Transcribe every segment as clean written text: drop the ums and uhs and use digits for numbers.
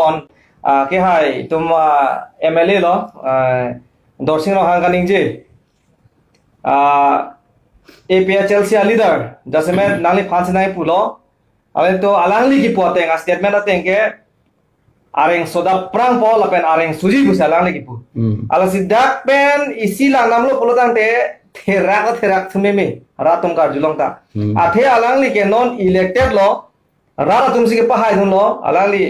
on ke hai tum MLA lo dorsing lo hang kaning je APHLC leader jasme nali phansinai pulo ale to alangli ki puate nga statement ateng ke areng soda prang po lapen areng suji busa alangli ki pu ala sidak pen isila namlo polotang te therak thumeme ratum kar julong ta athe alangli ke non elected lo rara tum sige pahai dun lo alangli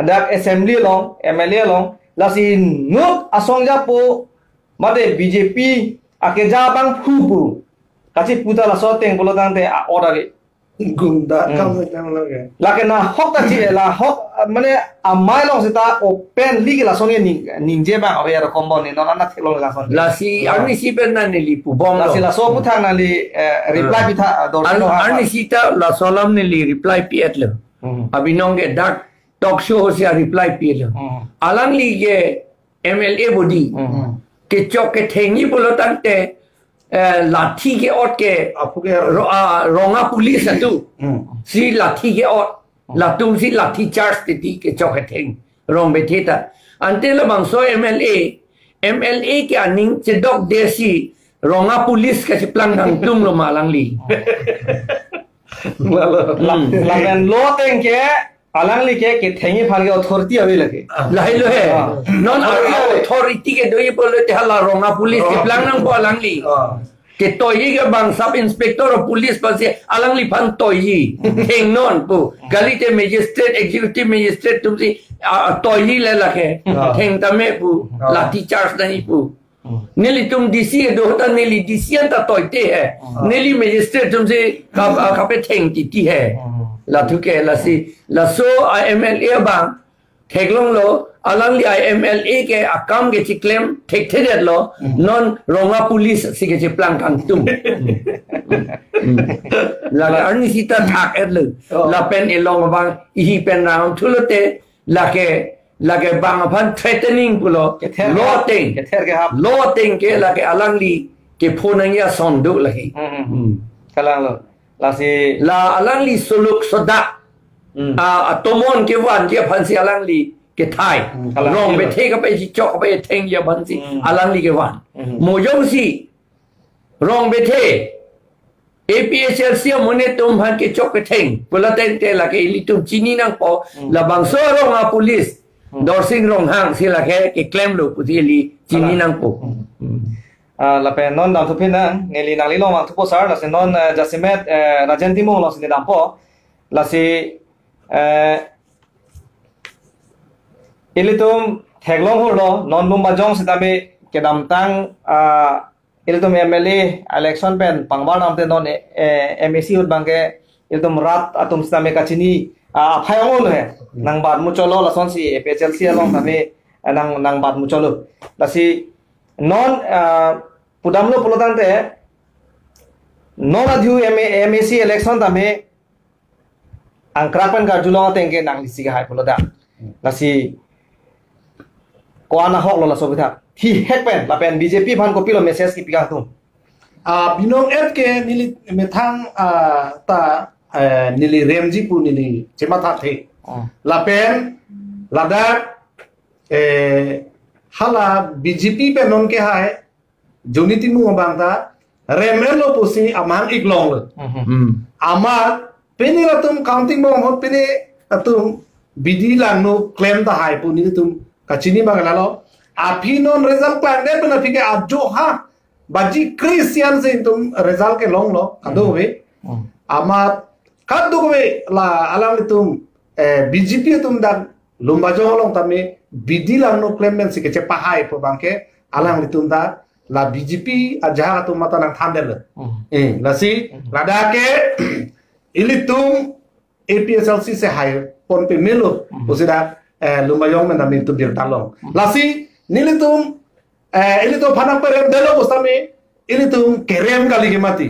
dak assembly lo MLA lo lasi nuk asongja po mate BJP akeja bang phu kachi puta la soteng polotang te order gunda kam nang lage lake na hok ta chi la hok mane amai long sita open league la soni ningje ba awe ro combo ni non na thelong la son la si arni si ben na ni pu bom la si la so puthang na li reply pi tha do arni si ta la solam ni li reply pi et le abinong ge dark talk show se reply pi le alang li ge MLA body ke chok ke thengi bolo tante लाठी के ओट के रोंगा पुलिस तू सी लाठी के ओट लातुम सी लाठी चार्ज देती के चौके थे रोंग बैठे था अंते लबंगसो MLA के अनिंग चिदोक देसी रोंगा पुलिस के चिपलंग नंग तुम लो मालंगली लागन लो तेंके अलंगली के थेंगी फाल के अथॉरिटी अवे लगे लाई लो है नॉन अथॉरिटी के दोई बोले ते हला रोंगा पुलिस के प्लान नंग को अलंगली के तोई के बंग सब इंस्पेक्टर और पुलिस पर से अलंगली फन तोई थेंग नॉन पु गली ते मजिस्ट्रेट एग्जीक्यूटिव मजिस्ट्रेट तुम से तोई ले लगे थेंग तमे पु लाठी चार्ज नहीं पु नेली तुम डीसी दो होता नेली डीसी अंता तोईते है नेली मजिस्ट्रेट तुमसे कापे थेंग टीटी है लाथु के लसी लसो MLA bang theklong lo alangli MLA ke akam ke chiklem thek thedet lo non ronga police sige che plang kan tum la arni sita thak et lu la pen elong bang hi pen round thulote la ke bang phan threatening pulo lo ting ke la ke alangli ke phonang ya son du lagi kalang lo lasi la alangli suluk soda atomon ke wan ke phansi alangli ke thai rong be the ka pe chi chok pe theng ya phansi alangli ke wan mojong si rong be the APHLC mone tum phan ke chok ke theng pula ten te la ke li tum chini nang po la bang so rong a police dorsing rong hang si la ke claim lo pu li chini nang po la pe non dam thupin na neli nang li lo ma thupo sar la se non jasimet rajanti mo lo se dam po la si ilitum theglong ho lo non bum bajong se tame ke dam tang ilitum MLA election pen pangbar nam te non MAC ut bang ke ilitum rat atum se tame kachini phayong lo he nang bad mu cholo la son si PHLC along tame nang bad mu cholo la si non pudamlo polotang te non adhu MAC election tame angkrapan karjulong tengke nang lisi ga hai poloda lasi koana hok lo la sobitha hi hekpen la pen BJP phan ko pilo message ki pigang tum binong et ke nili methang ta nili remji pu nili chematha the la pen lada hala BJP pe non ke hai joniti mu bangta remelo pusi amang iklong ama peni atum counting bong hot peni atum bidi langno claim ta hai pu ni tum kachini bangalo api non result plan de bena fike ajo ha baji christian se tum result ke long lo kado we ama kado we la alang tum BJP tum dan lumba jo long tame bidi langno claim men se ke che pahai pu bangke alang tum da la BJP aja tu mata nang thandel la si lada ke ilitum APHLC se hire pon pe melo usida lumayong men namin tu bir talong la si nilitum ilitum phanang perem delo bostame ilitum kerem kali ke mati